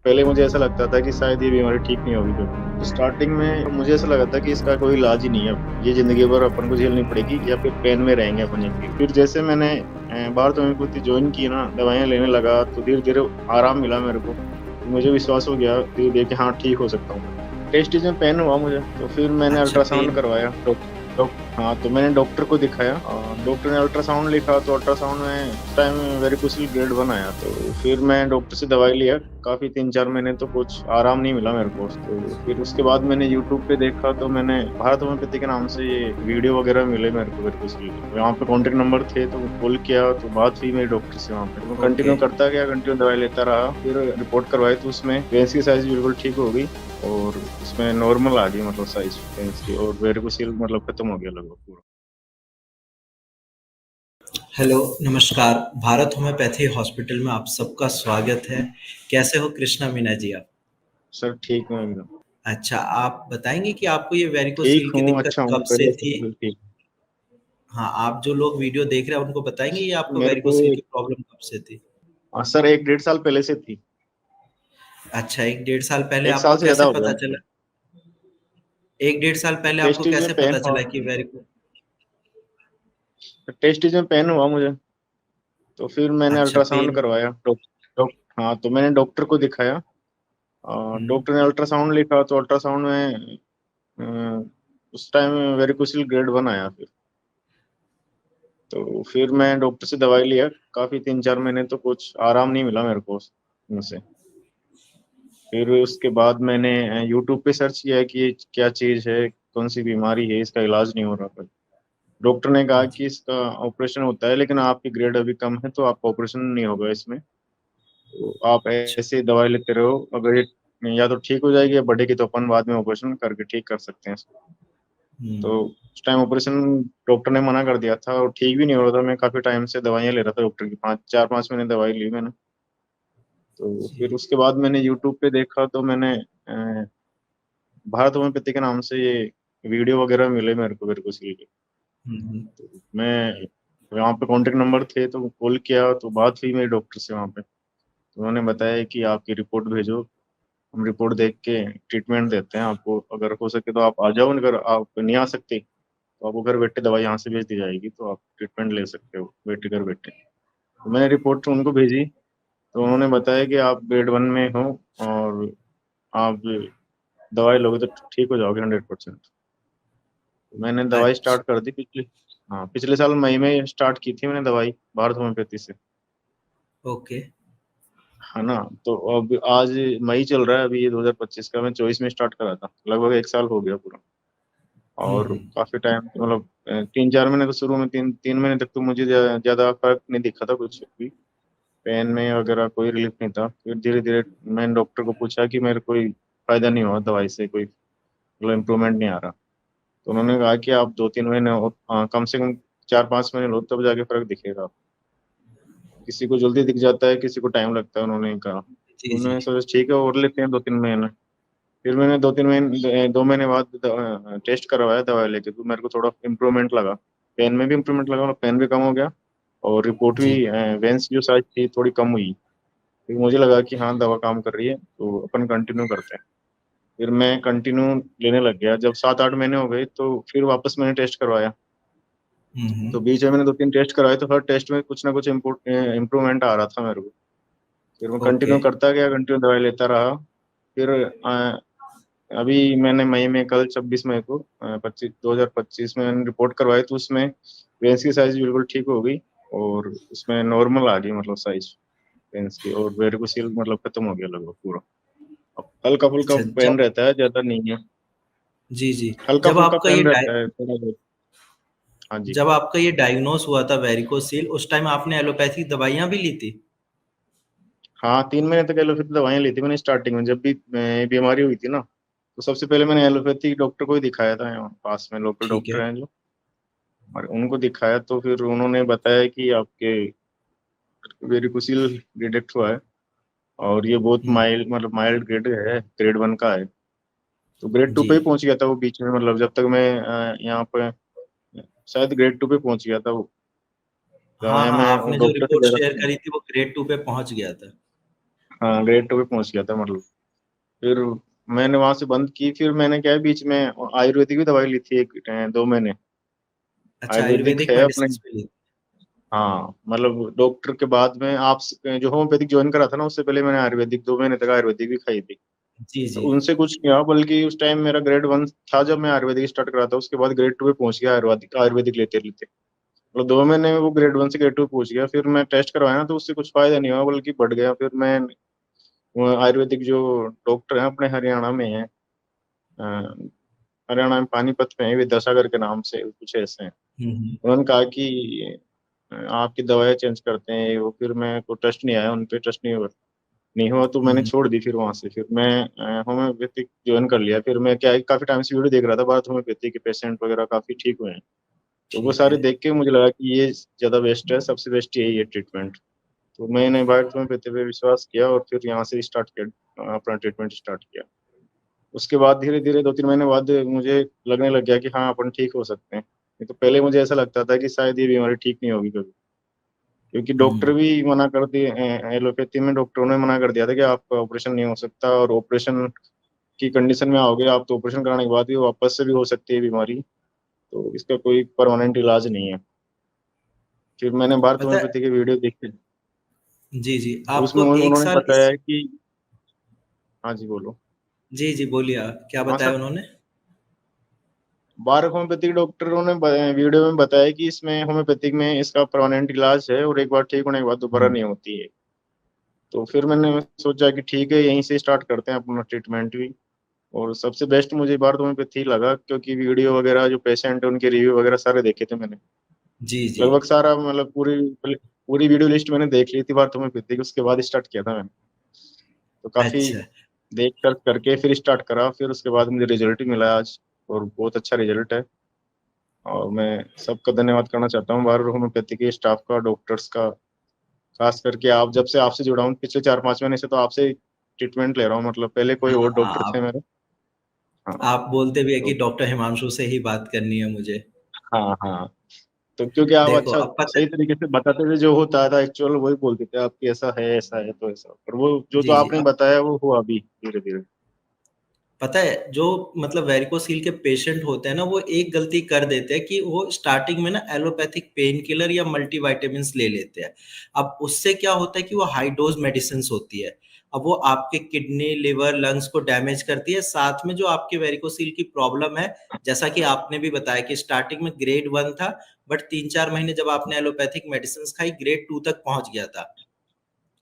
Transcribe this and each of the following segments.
पहले मुझे ऐसा लगता था कि शायद ये बीमारी ठीक नहीं होगी कभी। तो स्टार्टिंग में मुझे ऐसा लगा था कि इसका कोई इलाज ही नहीं है, ये ज़िंदगी भर अपन को झेलनी पड़ेगी या फिर पेन में रहेंगे अपन ज़िंदगी। फिर जैसे मैंने भारत होम्योपैथी जॉइन की ना, दवाइयाँ लेने लगा तो धीरे-धीरे आराम मिला मेरे को। तो मुझे विश्वास हो गया धीरे-धीरे कि हाँ, ठीक हो सकता हूँ मैं। टेस्टीज में पेन हुआ मुझे, तो फिर मैंने अच्छा अल्ट्रासाउंड पेन। करवाया। हाँ, तो मैंने डॉक्टर को दिखाया और डॉक्टर ने अल्ट्रासाउंड लिखा, तो अल्ट्रासाउंड में उस टाइम वेरिकोसिल ग्लैंड 1 आया। तो फिर मैं डॉक्टर से दवाई लिया, काफ़ी 3-4 महीने तो कुछ आराम नहीं मिला मेरे को। तो फिर उसके बाद मैंने यूट्यूब पे देखा, तो मैंने भारत होम्योपैथी के नाम से ये वीडियो वगैरह मिले मेरे को वेरिकोसिल के। वहाँ पे कॉन्टैक्ट नंबर थे, तो कॉल किया, तो बात हुई मेरी डॉक्टर से वहाँ पे। तो मैं ओके। कंटिन्यू करता गया, कंटिन्यू दवाई लेता रहा। फिर रिपोर्ट करवाई तो उसमें वेन्स की साइज़ बिल्कुल ठीक हो गई और उसमें नॉर्मल आ गई, मतलब साइज़ वेन्स की, और वेरिकोसिल मतलब खत्म हो गया लगभग पूरा। हेलो, नमस्कार। भारत होम्योपैथी हॉस्पिटल में आप सबका स्वागत है। कैसे हो कृष्णा मीना जी आप? सर ठीक हूँ एकदम। अच्छा, आप बताएँगे कि आपको ये ठीक वेरिकोसील की हूँ, दिक्कत अच्छा हूँ, कब से पहले से थी? तो बिल्कुल ठीक। हाँ, आप जो लोग वीडियो देख रहे हैं उनको बताएँगे ये आपको मेरे को वेरिकोसील की प्रॉब्लम कब से थी? सर 1 डेढ़ साल पहले से थी। अच्छा, 1 डेढ़ साल पहले 1 साल आपको से ज़्यादा कैसे हो गया पता मतलब। चला? 1 डेढ़ साल पहले आपको टेस्टीज में कैसे पेन पता हुआ, चला कि वेरिको टेस्टीज में पेन हुआ मुझे, तो फिर मैंने अच्छा अल्ट्रासाउंड पेन। करवाया। डॉक हाँ, तो मैंने डॉक्टर को दिखाया। हुँ। डॉक्टर ने अल्ट्रासाउंड लिखा, तो अल्ट्रासाउंड में उस टाइम वेरिकोसिल ग्रेड 1 आया फिर। तो फिर मैं डॉक्टर से दवाई लिया, काफ़ी 3-4 महीने तो कुछ आराम नहीं मिला मेरे को उनसे। फिर उसके बाद मैंने यूट्यूब पे सर्च किया कि ये क्या चीज़ है, कौन-सी बीमारी है, इसका इलाज नहीं हो रहा कोई। डॉक्टर ने कहा जी, कि इसका ऑपरेशन होता है, लेकिन आपकी ग्रेड अभी कम है, तो आपका ऑपरेशन नहीं होगा इसमें। तो आप अच्छा। ऐसे ही दवाई लेते रहो, अगर ये या तो ठीक हो जाएगी या बढ़ेगी, तो अपन बाद में ऑपरेशन करके ठीक कर सकते हैं इसको। तो हुँ, उस टाइम ऑपरेशन डॉक्टर ने मना कर दिया था और ठीक भी नहीं हो रहा था। मैं काफ़ी टाइम से दवाइयाँ ले रहा था डॉक्टर की, 5 4-5 महीने दवाई ली मैंने। तो फिर जी। उसके बाद मैंने यूट्यूब पे देखा, तो मैंने भारत होम्योपैथी के नाम से ये वीडियो वगैरह मिले मेरे को वेरिकोसिल के। हुँ, हुँ। मैं वहाँ पे कॉन्टैक्ट नंबर थे, तो कॉल किया, तो बात हुई मेरी डॉक्टर से वहाँ पे। तो उन्होंने बताया कि आपकी रिपोर्ट भेजो, हम रिपोर्ट देख के ट्रीटमेंट देते हैं आपको। अगर हो सके तो आप आ जाओ, अगर आप नहीं आ सकते, तो आपको घर बैठे दवाई यहाँ से भेज दी जाएगी, तो आप ट्रीटमेंट ले सकते हो बैठे घर बैठे। तो मैंने रिपोर्ट उनको भेजी, तो उन्होंने बताया कि आप ग्रेड 1 में हो और आप दवाई लोगे तो ठीक हो जाओगे 100%। मैंने दवाई अच्छ स्टार्ट कर दी पिछले साल मई में स्टार्ट की थी मैंने दवाई भारत होम्योपैथी से, ओके। है ना? तो अब आज मई चल रहा है, अभी ये 2025 का, मैं 24 में स्टार्ट करा था। लगभग 1 साल हो गया पूरा। हुँ, और हुँ। काफ़ी टाइम मतलब 3-4 महीने तो शुरू में 3 महीने तक तो मुझे ज़्यादा फ़र्क नहीं दिखा था कुछ भी। पेन में वगैरह कोई रिलीफ़ नहीं था। फिर धीरे-धीरे मैंने डॉक्टर को पूछा कि मेरे कोई फ़ायदा नहीं हुआ दवाई से, कोई मतलब इम्प्रूवमेंट नहीं आ रहा। तो उन्होंने कहा कि आप 2-3 महीने और कम से कम 4-5 महीने लो, तब जाके फ़र्क दिखेगा आपको। किसी को जल्दी दिख जाता है, किसी को टाइम लगता है, उन्होंने कहा। जी, तो जी। मैंने सोचा ठीक है, और लेते हैं 2-3 महीने। फिर मैंने 2-3 महीने 2 महीने बाद टेस्ट करवाया दवाई लेके, तो मेरे को थोड़ा इम्प्रूवमेंट लगा। पेन में भी इम्प्रूवमेंट लगा और पेन भी कम हो गया, और रिपोर्ट भी जी। वेन्स की जो साइज़ थी थोड़ी कम हुई। फिर मुझे लगा कि हाँ, दवा काम कर रही है, तो अपन कंटिन्यू करते हैं। फिर मैं कंटिन्यू लेने लग गया। जब 7-8 महीने हो गए, तो फिर वापस मैंने टेस्ट करवाया। हुँ, तो हुँ। बीच में मैंने 2-3 टेस्ट करवाए, तो हर टेस्ट में कुछ ना कुछ इम्प्रूवमेंट आ रहा था मेरे को। फिर मैं ओके। कंटिन्यू करता गया, कंटिन्यू दवाई लेता रहा। फिर अभी मैंने मई में, कल 26 मई को 2025 में मैंने रिपोर्ट करवाई, तो उसमें वेन्स की साइज़ बिल्कुल ठीक हो गई और उसमें नॉर्मल आ गई, मतलब साइज़ वेन्स की, और वेरिकोसिल मतलब खत्म हो गया लगभग पूरा। अब हल्का-फुल्का अच्छा पेन जब रहता है, ज़्यादा नहीं है। जी, जी। जब हल्का-फुल्का आपका ये पेन डाय रहता है थोड़ा बहुत। हाँ जी। जब आपका ये डायग्नोज़ हुआ था वेरिकोसील उस टाइम आपने एलोपैथिक दवाइयाँ भी ली थी? हाँ, 3 महीने तक एलोपैथी दवाइयाँ ली थी मैंने स्टार्टिंग में, जब भी बीमारी हुई थी ना, तो सबसे पहले मैंने एलोपैथी डॉक्टर को ही दिखाया था, यहाँ पास में लोकल ठीक डॉक्टर है। हैं जो, और उनको दिखाया, तो फिर उन्होंने बताया कि आपके वेरिकोसिल डिटेक्ट हुआ है और ये बहुत हुँ, माइल्ड, मतलब माइल्ड ग्रेड है, ग्रेड 1 का है। तो ग्रेड 2 जी। पे ही पहुँच गया था वो बीच में, मतलब जब तक मैं यहाँ पे शायद ग्रेड 2 पे पहुँच गया था वो। हाँ, दवाइयाँ हाँ, मैं आपने जो डॉक्टर से रिपोर्ट ले रहा शेयर था। करी थी वो ग्रेड 2 पे पहुँच गया था। हाँ ग्रेड 2 पे पहुंच गया था मतलब। फिर मैंने वहां से बंद की, फिर मैंने क्या है बीच में आयुर्वेदिक भी दवाई ली थी 2 महीने। अच्छा, आयुर्वेदिक आयुर्वेदिक है अपने। मेडिसिन्स भी ली। हाँ मतलब डॉक्टर के बाद में आप जो होम्योपैथिक ज्वाइन करा था ना, उससे पहले मैंने आयुर्वेदिक 2 महीने तक आयुर्वेदिक भी खाई थी। जी, तो जी। उनसे कुछ नहीं हुआ, बल्कि उस टाइम मेरा ग्रेड 1 था जब मैं आयुर्वेदिक स्टार्ट करा था, उसके बाद ग्रेड 2 पे पहुंच गया आयुर्वेदिक आयुर्वेदिक लेते लेते। मतलब 2 महीने में वो ग्रेड 1 से ग्रेड 2 पहुंच गया। फिर मैं टेस्ट करवाया ना, तो उससे कुछ फायदा नहीं हुआ, बल्कि बढ़ गया। फिर मैं वो आयुर्वेदिक जो डॉक्टर हैं अपने हरियाणा में है, हरियाणा में पानीपत में है, विद्यासागर के नाम से कुछ ऐसे हैं। हुँ, हुँ। उन्होंने कहा कि आपकी दवाएं चेंज करते हैं ये वो। फिर मैं को ट्रस्ट नहीं आया उन पे, ट्रस्ट नहीं हुआ, तो हुँ, मैंने हुँ। छोड़ दी। फिर वहां से फिर मैं होम्योपैथिक ज्वाइन कर लिया। फिर मैं क्या है, काफी टाइम से वीडियो देख रहा था, भारत होम्योपैथी के पेशेंट वगैरह काफी ठीक हुए हैं। तो वो ठीक सारे है। देख के मुझे लगा कि ये ज्यादा बेस्ट है, सबसे बेस्ट यही है ट्रीटमेंट। तो मैंने भारत होम्योपैथी पे विश्वास किया और फिर यहाँ से स्टार्ट किया, अपना ट्रीटमेंट स्टार्ट किया। उसके बाद धीरे धीरे 2-3 महीने बाद मुझे लगने लग गया कि हाँ अपन ठीक हो सकते हैं। नहीं तो पहले मुझे ऐसा लगता था कि शायद ये बीमारी ठीक नहीं होगी कभी, क्योंकि डॉक्टर हुँ। भी मना कर दिए। एलोपैथी में डॉक्टरों ने मना कर दिया था कि आपका ऑपरेशन नहीं हो सकता, और ऑपरेशन की कंडीशन में आओगे आप तो ऑपरेशन कराने के बाद भी वापस से भी हो सकती है बीमारी। तो इसका कोई परमानेंट इलाज नहीं है। फिर मैंने भारत पता है। होम्योपैथी के वीडियो देखे, जी, जी। तो उसमें आपको 1 उन्होंने साल बताया इस है कि, हाँ जी बोलो। जी, जी, बोलिए आप, क्या हाँ बताया सर, उन्होंने? भारत होम्योपैथिक डॉक्टरों ने वीडियो में बताया कि इसमें होम्योपैथिक में इसका परमानेंट इलाज है, और एक बार ठीक होने के बाद दोबारा हुँ। नहीं होती है। तो फिर मैंने सोचा कि ठीक है यहीं से स्टार्ट करते हैं अपना ट्रीटमेंट भी। और सबसे बेस्ट मुझे भारत होम्योपैथी लगा, क्योंकि वीडियो वगैरह जो पेशेंट है उनके रिव्यू वगैरह सारे देखे थे मैंने। जी, जी। लगभग सारा मतलब पूरी पूरी वीडियो लिस्ट मैंने देख ली थी भारत होम्योपैथी की, उसके बाद स्टार्ट किया था मैंने। तो काफी अच्छा। देख कर करके फिर स्टार्ट करा, फिर उसके बाद मुझे रिजल्ट ही मिला आज, और बहुत अच्छा रिजल्ट है। और मैं सबका धन्यवाद करना चाहता हूँ भारत होम्योपैथी के स्टाफ का, डॉक्टर्स का। खास करके आप, जब से आपसे जुड़ा हूँ पिछले 4-5 महीने से, तो आपसे ट्रीटमेंट ले रहा हूँ। मतलब पहले कोई हाँ, और डॉक्टर हाँ, थे आप मेरे। हाँ। आप बोलते भी हैं कि तो डॉक्टर हिमांशु से ही बात करनी है मुझे। हाँ हाँ, तो क्योंकि आप देखो, अच्छा अब पता सही तरीके से बताते थे, जो होता था एक्चुअल वही बोलते थे आपकी, ऐसा है ऐसा है तो ऐसा, पर वो जो जी, जी। आपने बताया वो हुआ अभी धीरे धीरे। पता है, जो मतलब वेरिकोसील के पेशेंट होते हैं ना, वो एक गलती कर देते हैं कि वो स्टार्टिंग में ना एलोपैथिक पेन किलर या मल्टीविटामिन्स ले लेते हैं। अब उससे क्या होता है कि वो हाई डोज मेडिसिन्स होती है। अब वो आपके किडनी, लिवर, लंग्स को डैमेज करती है। साथ में जो आपके वेरिकोसील की प्रॉब्लम है, जैसा कि आपने भी बताया कि स्टार्टिंग में ग्रेड 1 था, बट 3-4 महीने जब आपने एलोपैथिक मेडिसिन्स खाई, ग्रेड 2 तक पहुँच गया था।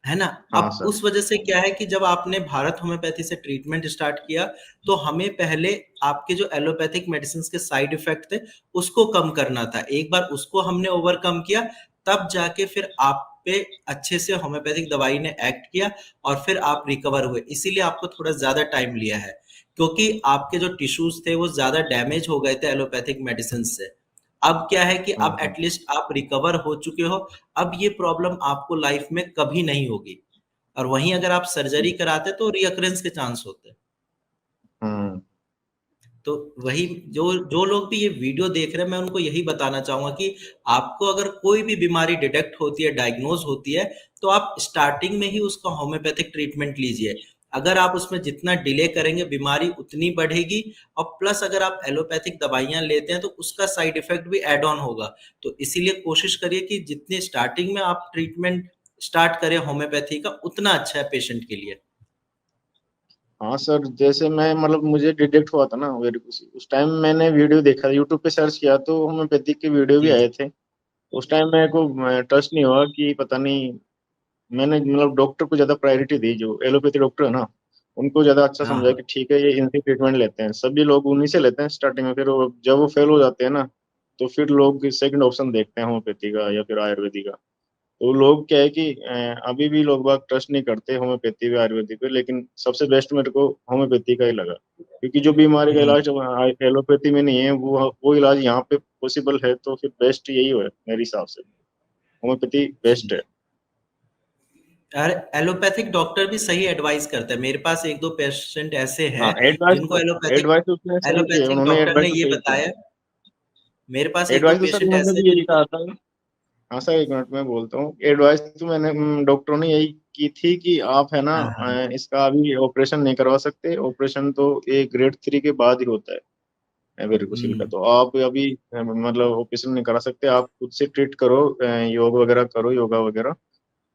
है ना? हाँ अब सर। उस वजह से क्या है कि जब आपने भारत होम्योपैथी से ट्रीटमेंट स्टार्ट किया, तो हमें पहले आपके जो एलोपैथिक मेडिसिन्स के साइड इफ़ेक्ट थे, उसको कम करना था। एक बार उसको हमने ओवरकम किया, तब जाके फिर आप पे अच्छे से होम्योपैथिक दवाई ने एक्ट किया और फिर आप रिकवर हुए। इसीलिए आपको थोड़ा ज़्यादा टाइम लिया है, क्योंकि आपके जो टिश्यूज़ थे, वो ज़्यादा डैमेज हो गए थे एलोपैथिक मेडिसिन से। अब क्या है कि अब हम्म। एटलीस्ट आप रिकवर हो चुके हो, अब ये प्रॉब्लम आपको लाइफ में कभी नहीं होगी। और वहीं अगर आप सर्जरी कराते तो रीअकरेंस के चांस होते। हम्म। तो वही, जो जो लोग भी ये वीडियो देख रहे हैं, मैं उनको यही बताना चाहूँगा कि आपको अगर कोई भी बीमारी डिटेक्ट होती है, डायग्नोज़ होती है, तो आप स्टार्टिंग में ही उसका होम्योपैथिक ट्रीटमेंट लीजिए। अगर आप उसमें जितना डिले करेंगे, बीमारी उतनी बढ़ेगी, और प्लस अगर आप एलोपैथिक दवाइयाँ लेते हैं, तो उसका साइड इफ़ेक्ट भी ऐड ऑन होगा। तो इसीलिए कोशिश करिए कि जितनी स्टार्टिंग में आप ट्रीटमेंट स्टार्ट करें होम्योपैथी का, उतना अच्छा है पेशेंट के लिए। हाँ सर, जैसे मैं मतलब मुझे डिटेक्ट हुआ था ना मेरे को, उस टाइम मैंने वीडियो देखा, यूट्यूब पे सर्च किया तो होम्योपैथिक के वीडियो भी जी, आए थे। उस टाइम मेरे को ट्रस्ट नहीं हुआ कि पता नहीं, मैंने मतलब डॉक्टर को ज्यादा प्रायोरिटी दी, जो एलोपैथी डॉक्टर है ना उनको ज्यादा अच्छा हाँ, समझा हाँ। कि ठीक है ये इनसे ट्रीटमेंट लेते हैं। सभी लोग उन्हीं से लेते हैं स्टार्टिंग में, फिर जब वो फेल हो जाते हैं ना, तो फिर लोग सेकंड ऑप्शन देखते हैं होम्योपैथी का या फिर आयुर्वेदिक का। तो लोग क्या है कि अभी भी लोग बाग ट्रस्ट नहीं करते होम्योपैथी पे आयुर्वेदिक पे, लेकिन सबसे बेस्ट मेरे को होम्योपैथी का ही लगा, क्योंकि जो बीमारी का हुँ। इलाज एलोपैथी में नहीं है, वो इलाज यहाँ पे पॉसिबल है। तो फिर बेस्ट यही है मेरे हिसाब से, होम्योपैथी बेस्ट जी। है। यार, एलोपैथिक डॉक्टर भी सही एडवाइस करते हैं। मेरे पास 1-2 पेशेंट ऐसे हाँ हैं एडवाइस जिनको तो, एलोपैथिक एडवाइस तो उसने सही की है, एलोपैथिक उन्होंने डॉक्टर एडवाइस ने तो ये सही की है। बताया। मेरे पास 1-2 एडवाइस तो सर पेशेंट उन्होंने ऐसे भी हैं यही जिनको कहा था। हाँ सर, एक मिनट में बोलता हूँ। एडवाइस तो मैंने डॉक्टरों ने यही की थी कि आप है ना, हाँ, हाँ। इसका अभी ऑपरेशन नहीं करवा सकते। ऑपरेशन तो ये ग्रेड 3 के बाद ही होता है वेरिकोसिल का। हुँ, तो आप अभी मतलब ऑपरेशन नहीं करा सकते। आप खुद से ट्रीट करो, योग वगैरह करो, योगा वगैरह,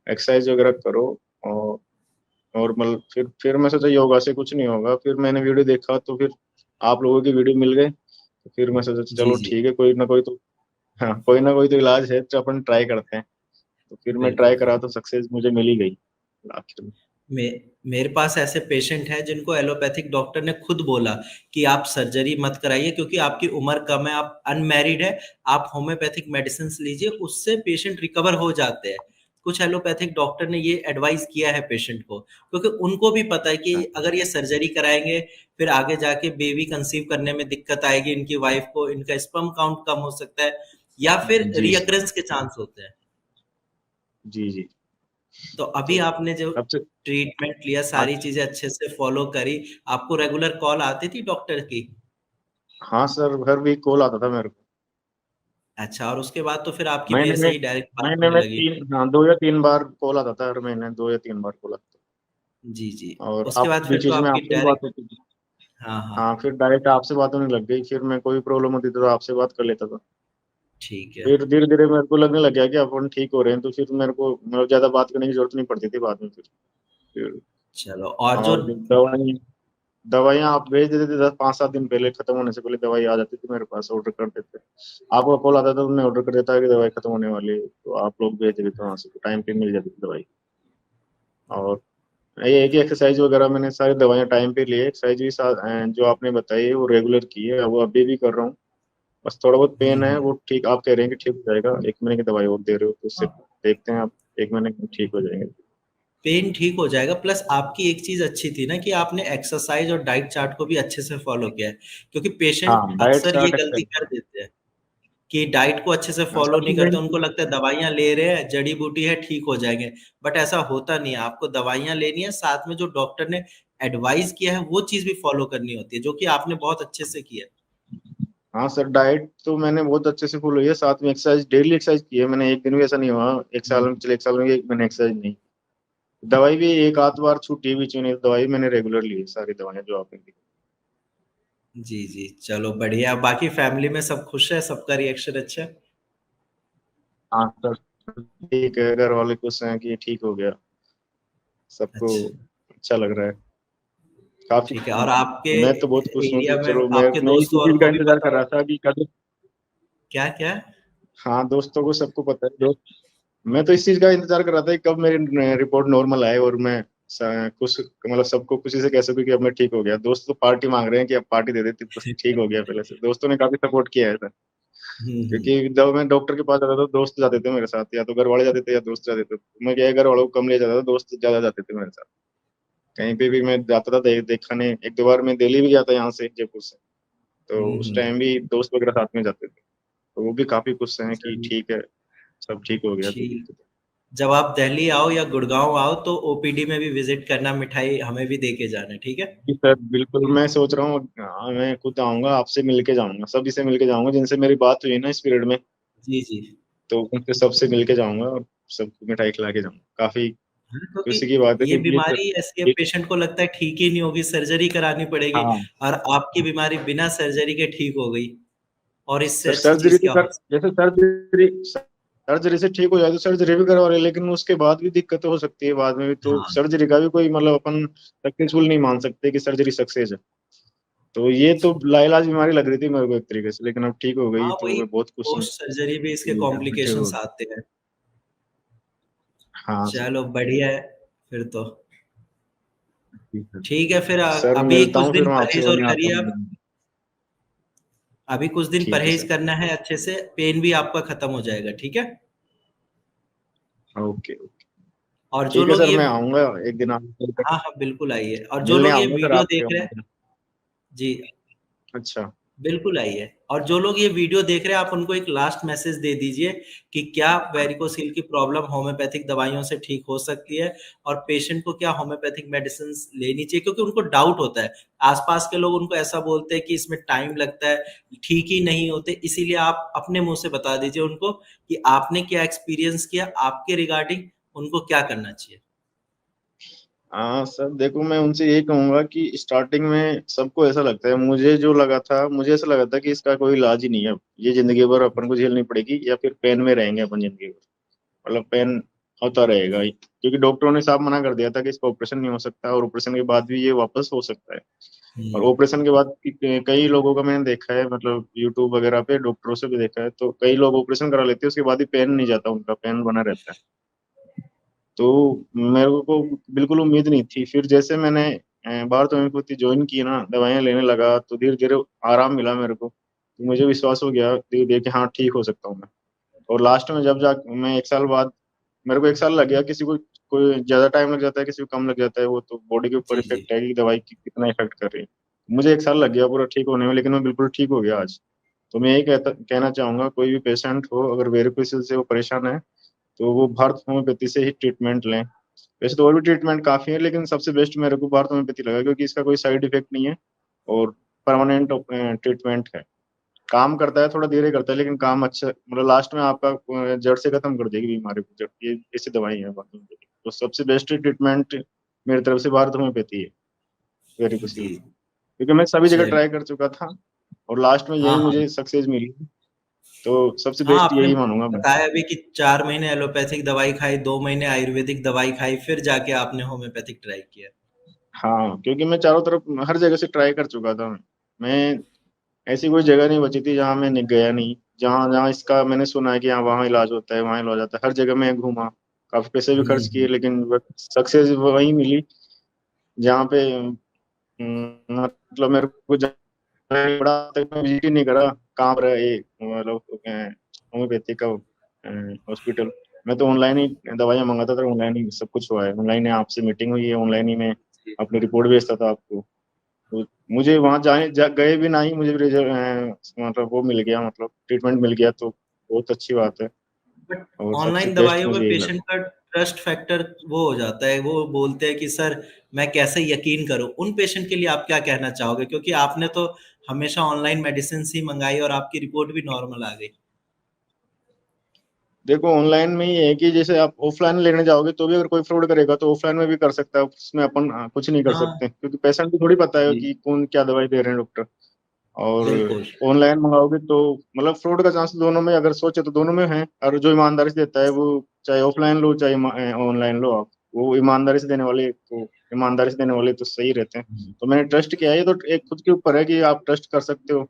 एक्सरसाइज वगैरह करो। और और मतलब फिर मैं सोचा योगा से कुछ नहीं होगा। फिर मैंने वीडियो देखा तो फिर आप लोगों की वीडियो मिल गए। तो फिर मैं सोचा जी, चलो जी, ठीक है, कोई ना कोई तो, हाँ कोई ना कोई तो इलाज है, तो अपन ट्राई करते हैं। तो फिर मैं ट्राई बिल्कुल। करा तो सक्सेस मुझे मिल ही गई आखिर में। मे मेरे पास ऐसे पेशेंट हैं जिनको एलोपैथिक डॉक्टर ने खुद बोला कि आप सर्जरी मत कराइए क्योंकि आपकी उम्र कम है, आप अनमैरिड है, आप होम्योपैथिक मेडिसिन्स लीजिए, उससे पेशेंट रिकवर हो जाते हैं। कुछ एलोपैथिक डॉक्टर ने ये एडवाइस किया है पेशेंट को, क्योंकि उनको भी पता है कि हाँ अगर ये सर्जरी कराएँगे, फिर आगे जाके बेबी कंसीव करने में दिक्कत आएगी इनकी वाइफ को, इनका स्पर्म काउंट कम हो सकता है या फिर जी रीअकरेंस के चांस होते हैं। जी जी। तो अभी तो आपने जो सबसे, ट्रीटमेंट लिया, हाँ सारी चीज़ें अच्छे से फ़ॉलो करी, आपको रेगुलर कॉल आती थी डॉक्टर की? हाँ सर, हर वीक कॉल आता था मेरे को। अच्छा और उसके बाद तो फिर आपकी महीने मेरे में से ही डायरेक्ट बात महीने होने में लगी। 3, हाँ 2 या 3 बार कॉल आता था। हर महीने 2 या 3 बार कॉल आता था। जी, जी। और उसके आप बाद फिर बीच तो बीच में आपकी आपसे भी बात डायरेक्ट होती थी। हाँ, हाँ, हाँ फिर डायरेक्ट आपसे बात होने लग गई। फिर मैं कोई प्रॉब्लम होती थी तो आपसे बात कर लेता था। ठीक है। फिर धीरे धीरे मेरे को लगने लग गया कि अपन ठीक हो रहे हैं, तो फिर मेरे को मतलब ज्यादा बात करने की जरूरत नहीं पड़ती थी बाद में फिर चलो और जो और जो दवाइयाँ आप भेज देते थे 10, 5, 7 दिन पहले, खत्म होने से पहले दवाई आ जाती थी मेरे पास, ऑर्डर कर देते। आपका कॉल आता था तो मैं ऑर्डर कर देता कि दवाई खत्म होने वाली है, तो आप लोग भेज देते वहां से, तो टाइम पे मिल जाती थी दवाई। और ये है कि एक्सरसाइज वगैरह मैंने सारी दवाइयाँ टाइम पे ली है। एक्सरसाइज भी जो आपने बताई है वो रेगुलर की है, वो अभी भी कर रहा हूँ। बस थोड़ा बहुत हुँ, पेन है, हुँ। वो ठीक आप कह रहे हैं कि ठीक हो जाएगा। 1 महीने की दवाई और दे रहे हो, तो उससे हाँ, देखते हैं आप, 1 महीने में ठीक हो जाएंगे। पेन ठीक हो जाएगा प्लस आपकी एक चीज़ अच्छी थी ना कि आपने एक्सरसाइज़ और डाइट चार्ट को भी अच्छे से फ़ॉलो किया है, क्योंकि पेशेंट हाँ डाइट अक्सर ये चार्ट गलती एक्सरसाइज। कर देते हैं। कि डाइट को अच्छे से हाँ फॉलो सबसे नहीं करते, मेन उनको लगता है दवाइयाँ ले रहे हैं, जड़ी-बूटी है, ठीक हो जाएँगे। बट ऐसा होता नहीं है, आपको दवाइयाँ लेनी है, साथ में जो डॉक्टर ने एडवाइस किया है, वो चीज़ भी फॉलो करनी होती है, जो कि आपने बहुत अच्छे से की है। हाँ सर, डाइट तो मैंने बहुत अच्छे से फॉलो किया, साथ में एक्सरसाइज, डेली एक्सरसाइज की है मैंने। एक दिन भी ऐसा नहीं हुआ एक साल हुँ, में, चले 1 साल में भी एक मैंने एक्सरसाइज नहीं। दवाई भी एक आध बार छूटी है बीच में, नहीं तो दवाई मैंने रेगुलर ली है, सारी दवाइयाँ जो आपने दी। जी, जी, चलो बढ़िया। बाकी फैमिली में सब खुश है, सबका रिएक्शन अच्छा है? हाँ सर, ठीक है, घर वाले खुश हैं कि ठीक हो गया, सबको अच्छा, अच्छा लग रहा है काफी। ठीक है और आपके मैं तो बहुत खुश हूँ एरिया कि में चलो, आपके मैं इसी दोस्तों और चीज का को भी इंतजार पता कर हो रहा था कि कब। क्या-क्या? हाँ दोस्तों को सबको पता है, दोस्त, मैं तो इस चीज का इंतजार कर रहा था कि कब मेरी रिपोर्ट नॉर्मल आए और मैं खुश, मतलब सबको खुशी से कह सकूं कि अब मैं ठीक हो गया। दोस्त तो पार्टी मांग रहे हैं कि अब पार्टी दे देती, तो ठीक हो गया पहले से। दोस्तों ने काफी सपोर्ट किया है सर। हुँ, हुँ। क्योंकि जब मैं डॉक्टर के पास जाता था, दोस्त जाते थे मेरे साथ, या तो घर वाले जाते थे या दोस्त जाते थे। मैं क्या है, घर वालों को कम ले जाता था, दोस्त ज्यादा जाते थे मेरे साथ। कहीं पे भी मैं जाता था दिखाने। 1, 2 बार मैं दिल्ली भी गया था यहाँ से, जयपुर से, तो हुँ, उस हुँ। टाइम भी दोस्त वगैरह साथ में जाते थे। तो वो भी काफी खुश हैं कि चलिए, ठीक है, सब ठीक हो गया, कोई ठीक दिक्कत जब आप दिल्ली आओ या गुड़गाँव आओ तो ओपीडी में भी विज़िट करना, मिठाई हमें भी दे के जाना, ठीक है? नहीं। सर बिल्कुल, मैं सोच रहा हूँ, मैं खुद आऊंगा, आपसे मिलके जाऊंगा, सभी से मिलके जाऊंगा जिनसे मेरी बात हुई ना इस पीरियड में। जी, जी। तो उनसे सबसे मिलके जाऊंगा और सबको मिठाई खिला के जाऊंगा। काफी हाँ, क्योंकि खुशी की बात है ये कि बीमारी ऐसी है ये पेशेंट को लगता है ठीक ही नहीं होगी, सर्जरी करानी पड़ेगी हाँ और आपकी बीमारी बिना सर्जरी के ठीक हो गई और इससे सर, अच्छी सर्जरी चीज़ तो क्या कर, हो सकती जैसे सर्जरी से ठीक हो जाए तो सर्जरी भी करवा ले, लेकिन उसके बाद भी दिक्कत हो सकती है बाद में भी। है। तो हाँ, सर्जरी का भी कोई मतलब अपन सक्सेसफुल नहीं मान सकते कि सर्जरी सक्सेस है। तो ये तो लाइलाज बीमारी लग रही थी मेरे को एक तरीके से, लेकिन अब ठीक हो गई हाँ, तो वही मैं बहुत खुश हूँ पोस्ट सर्जरी भी इसके कि अब ठीक हो कॉम्प्लिकेशंस गई। आते हैं। हाँ सर, चलो बढ़िया है फिर तो। ठीक है ठीक है फिर सर, अभी मिलता कुछ हूँ फिर दिन मैं आपसे, परहेज़ और और नहीं आता करिए आप। हूँ। अभी कुछ दिन ठीक है परहेज़ सर। करना है अच्छे से, पेन भी आपका खत्म हो जाएगा, ठीक है? Okay okay. और जो ठीक है लोग सर, ये मैं आऊंगा एक दिन आपके, हाँ, हाँ, बिल्कुल आइए और जो मिलने लोग ये आऊंगा सर वीडियो आपके देख रहे हैं वहाँ। जी, अच्छा, बिल्कुल आई है। और जो लोग ये वीडियो देख रहे हैं, आप उनको एक लास्ट मैसेज दे दीजिए कि क्या वेरिकोसील की प्रॉब्लम होम्योपैथिक दवाइयों से ठीक हो सकती है, और पेशेंट को क्या होम्योपैथिक मेडिसिन लेनी चाहिए, क्योंकि उनको डाउट होता है। आसपास के लोग उनको ऐसा बोलते हैं कि इसमें टाइम लगता है, ठीक ही नहीं होते। इसीलिए आप अपने मुंह से बता दीजिए उनको कि आपने क्या एक्सपीरियंस किया, आपके रिगार्डिंग उनको क्या करना चाहिए। हाँ सर, देखो मैं उनसे यही कहूंगा कि स्टार्टिंग में सबको ऐसा लगता है, मुझे जो लगा था, मुझे ऐसा लगा था कि इसका कोई इलाज ही नहीं है, ये जिंदगी भर अपन को झेलनी पड़ेगी या फिर पेन में रहेंगे अपन जिंदगी भर, मतलब पेन होता रहेगा ही। क्योंकि डॉक्टरों ने साफ मना कर दिया था कि इसका ऑपरेशन नहीं हो सकता, और ऑपरेशन के बाद भी ये वापस हो सकता है। और हम्म। ऑपरेशन के बाद कई लोगों का मैंने देखा है, मतलब यूट्यूब वगैरह पे डॉक्टरों से भी देखा है, तो कई लोग ऑपरेशन करा लेते हैं, उसके बाद भी पेन नहीं जाता, उनका पेन बना रहता है। तो मेरे को बिल्कुल उम्मीद नहीं थी। फिर जैसे मैंने भारत होम्योपैथी ज्वाइन की ना, दवाइयाँ लेने लगा, तो धीरे धीरे आराम मिला मेरे को, तो मुझे विश्वास हो गया धीरे धीरे कि हाँ ठीक हो सकता हूँ मैं। और लास्ट में जब जा मैं 1 साल बाद, मेरे को 1 साल लग गया, किसी को कोई ज्यादा टाइम लग जाता है, किसी को कम लग जाता है, वो तो बॉडी के ऊपर जी जी। इफेक्ट है कि दवाई कितना इफेक्ट कर रही है। मुझे 1 साल लग गया पूरा ठीक होने में, लेकिन मैं बिल्कुल ठीक हो गया आज। तो मैं यही कहना चाहूंगा, कोई भी पेशेंट हो अगर वेरिकोसिल से वो परेशान है, तो वो भारत होम्योपैथी से ही ट्रीटमेंट लें। वैसे तो और भी ट्रीटमेंट काफी है, लेकिन सबसे बेस्ट मेरे को भारत होम्योपैथी लगा, क्योंकि इसका कोई साइड इफेक्ट नहीं है, और परमानेंट ट्रीटमेंट है। काम करता है, थोड़ा धीरे करता है, लेकिन काम अच्छा, मतलब लास्ट में आपका जड़ से खत्म कर देगी बीमारी को, जड़ ये ऐसी दवाई है भारत होम्योपैथी। तो सबसे बेस्ट ट्रीटमेंट मेरी तरफ से भारत होम्योपैथी है वेरिकोसिल जी। की। क्योंकि मैं सभी जगह चलिए। ट्राई कर चुका था, और लास्ट में हाँ यही हाँ। मुझे सक्सेस मिली। तो सबसे हाँ, बेस्ट आपने यही मानूंगा मैं। बताया भी कि 4 महीने एलोपैथिक दवाई खाई, 2 महीने आयुर्वेदिक दवाई खाई, फिर जाके आपने होम्योपैथिक ट्राई किया। हाँ, क्योंकि मैं चारों तरफ हर जगह से ट्राई कर चुका था। मैं ऐसी कोई जगह नहीं बची थी जहाँ मैं गया नहीं, जहाँ जहाँ इसका मैंने सुना है कि हाँ वहाँ इलाज होता है, वहाँ इलाज होता है, हर जगह मैं घूमा, काफी पैसे भी खर्च किए, हम्म। लेकिन सक्सेस वही मिली जहाँ पे मतलब मेरे को बड़ा तक मैं विजिट ही नहीं करा। कहाँ पर है ये, मतलब होम्योपैथी का हॉस्पिटल। मैं तो ऑनलाइन ही दवाइयाँ मंगाता था, ऑनलाइन ही सब कुछ हुआ है, ऑनलाइन ही आपसे मीटिंग हुई है, ऑनलाइन ही मैं जी। अपनी रिपोर्ट भेजता था आपको। तो मुझे वहां गए भी नहीं, मुझे भी मतलब वो मिल गया, मतलब ट्रीटमेंट मिल गया, तो बहुत अच्छी बात है। बट और सबसे ऑनलाइन बेस्ट दवाइयों में मुझे यही पेशेंट लगा। का ट्रस्ट फैक्टर वो हो जाता है, वो बोलते हैं कि सर मैं कैसे यकीन करूं। उन पेशेंट के लिए आप क्या कहना चाहोगे, क्योंकि आपने तो हमेशा ऑनलाइन मेडिसिन ही मंगाई और आपकी रिपोर्ट भी नॉर्मल आ गई। देखो ऑनलाइन में ये है कि जैसे आप ऑफलाइन लेने जाओगे तो भी अगर कोई फ्रॉड करेगा तो ऑफलाइन में भी कर सकता है, उसमें अपन कुछ नहीं कर हाँ। सकते, क्योंकि पेशेंट को थोड़ी पता है जी। कि कौन क्या दवाई दे रहे हैं डॉक्टर। और बिल्कुल। ऑनलाइन मंगाओगे तो मतलब फ्रॉड का चांस दोनों में, अगर सोचे तो दोनों में है। और जो ईमानदारी से देता है वो, चाहे ऑफलाइन लो चाहे ऑनलाइन लो आप, वो ईमानदारी से देने वाले तो, ईमानदारी से देने वाले तो सही रहते हैं। तो मैंने ट्रस्ट किया है, ये तो एक खुद के ऊपर है कि आप ट्रस्ट कर सकते हो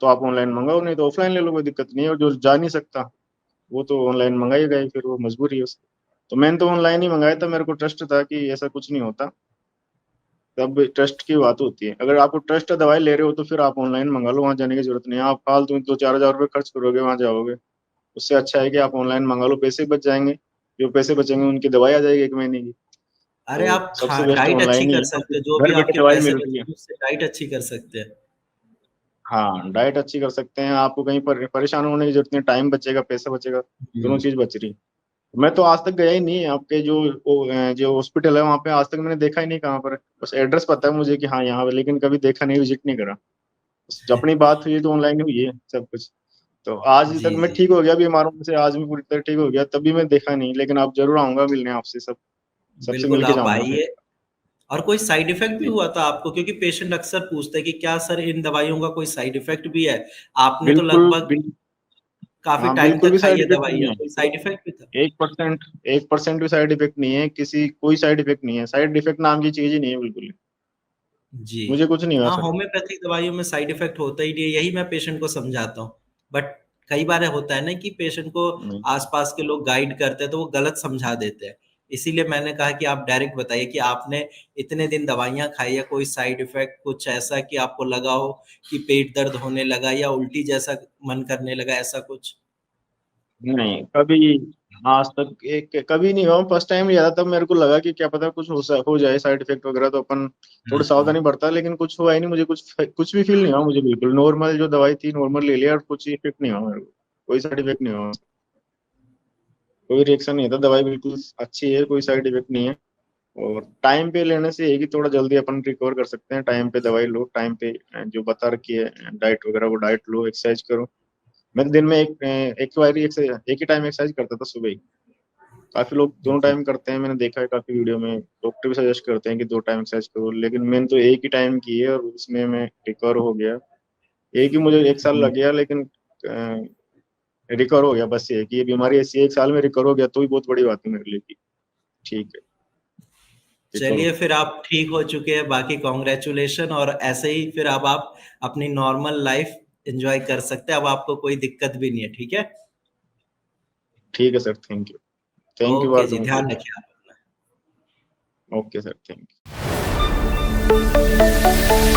तो आप ऑनलाइन मंगाओ, नहीं तो ऑफलाइन ले लो, कोई दिक्कत नहीं है। और जो जा नहीं सकता वो तो ऑनलाइन मंगाएगा ही, फिर वो मजबूरी है उसकी। तो मैंने तो ऑनलाइन ही मंगाया था, मेरे को ट्रस्ट था कि ऐसा कुछ नहीं होता। तब ट्रस्ट की बात होती है, अगर आपको ट्रस्ट है, दवाई ले रहे हो, तो फिर आप ऑनलाइन मंगा लो, वहां जाने की जरूरत नहीं है। आप फालतू में 2-4 हजार रुपये खर्च करोगे वहां जाओगे, उससे अच्छा है कि आप ऑनलाइन मंगा लो, पैसे बच जाएंगे। जो पैसे बचेंगे उनकी दवाई आ जाएगी 1 महीने की। अरे तो आप खा सबसे बेस्ट डाइट अच्छी ऑनलाइन ही कर है, सकते क्योंकि हो, जो भी घर बैठे आपके दवाई पैसे मिल रही है। बचेंगे उससे डाइट अच्छी कर सकते हैं। हाँ, डाइट अच्छी कर सकते हैं, आपको कहीं पर परेशान होने की जरूरत नहीं, टाइम बचेगा, पैसा बचेगा, दोनों हम्म। चीज बच रही है। मैं तो आज तक गया ही नहीं आपके जो हॉस्पिटल है वहाँ पे, आज तक मैंने देखा ही नहीं कहाँ पर है। बस एड्रेस पता है मुझे कि हाँ यहाँ पे, लेकिन कभी देखा नहीं, विजिट नहीं करा। बस जब अपनी बात हुई तो ऑनलाइन हुई है सब कुछ। तो आज जी तक मैं जी। ठीक हो गया बीमारों से, आज भी पूरी तरह ठीक हो गया, तभी मैं देखा नहीं, लेकिन आप जरूर आऊंगा मिलने आपसे, सब सबसे बिल्कुल मिल के आप जाऊंगा फिर। आइए। और कोई साइड इफेक्ट भी जी, हुआ था आपको, क्योंकि पेशेंट अक्सर पूछते हैं कि क्या सर इन दवाइयों का कोई साइड इफेक्ट भी है। आपने तो बिल्कुल लगभग काफी हाँ, टाइम बिल्कुल तक भी खाई साइड है इफेक्ट नहीं दवाइयाँ, है। कोई साइड इफेक्ट भी था? 1%, 1% भी साइड इफेक्ट नहीं है, किसी कोई साइड इफेक्ट नहीं है, साइड इफेक्ट नाम की चीज ही नहीं है बिल्कुल। जी। मुझे कुछ नहीं हुआ हाँ, सर। होम्योपैथिक दवाइयों में साइड इफ़ेक्ट होता ही नहीं है, यही मैं पेशेंट को समझाता हूँ। बट कई बार होता है ना कि पेशेंट को नहीं, आस-पास के लोग गाइड करते हैं, तो वो गलत समझा देते हैं। इसीलिए मैंने कहा कि आप डायरेक्ट बताइए कि आपने इतने दिन दवाइयाँ खाई है, कोई साइड इफ़ेक्ट कुछ ऐसा कि आपको लगा हो कि पेट दर्द होने लगा या उल्टी जैसा मन करने लगा, ऐसा कुछ? नहीं कभी आज तक एक कभी नहीं हुआ, फर्स्ट टाइम लिया था तब मेरे को लगा कि क्या पता कुछ हो जाए साइड इफेक्ट वगैरह, तो अपन थोड़ी हाँ, सावधानी बरता, लेकिन कुछ हुआ ही नहीं मुझे, कुछ भी फील नहीं हुआ मुझे, बिल्कुल नॉर्मल जो दवाई थी नॉर्मल ले लिया और कुछ इफेक्ट नहीं हुआ मेरे को, कोई साइड इफेक्ट नहीं हुआ, कोई रिएक्शन नहीं था, दवाई बिल्कुल अच्छी है, कोई साइड इफेक्ट नहीं है। और टाइम पे लेने से ये कि थोड़ा जल्दी अपन रिकवर कर सकते हैं, टाइम पे दवाई लो, टाइम पे जो बता रखी है डाइट वगैरह वो डाइट लो, एक्सरसाइज करो। मैं दिन में एक बार ही एक ही टाइम एक्सरसाइज करता था सुबह ही। काफी लोग दोनों जी, टाइम करते हैं, मैंने देखा है काफी वीडियो में, डॉक्टर भी सजेस्ट करते हैं कि 2 टाइम एक्सरसाइज करो, लेकिन मैंने तो एक ही टाइम की है और उसमें मैं रिकवर हो गया। एक ही मुझे 1 साल जी। लग गया, लेकिन रिकवर हो गया, बस ये है कि ये बीमारी ऐसी 1 साल में रिकवर हो गया तो ही बहुत बड़ी बात है मेरे लिए कि ठीक है, रिकवर चलिए हो। फिर आप ठीक हो चुके हैं, बाकी कॉन्ग्रेचुलेशन, और ऐसे ही फिर अब आप अपनी नॉर्मल लाइफ एंजॉय कर सकते हैं, अब आपको कोई दिक्कत भी नहीं है, ठीक है? ठीक है sir, thank you, thank you okay बात जी, करने के ध्यान लिए। रखिए आप अपना। Okay sir, thank you.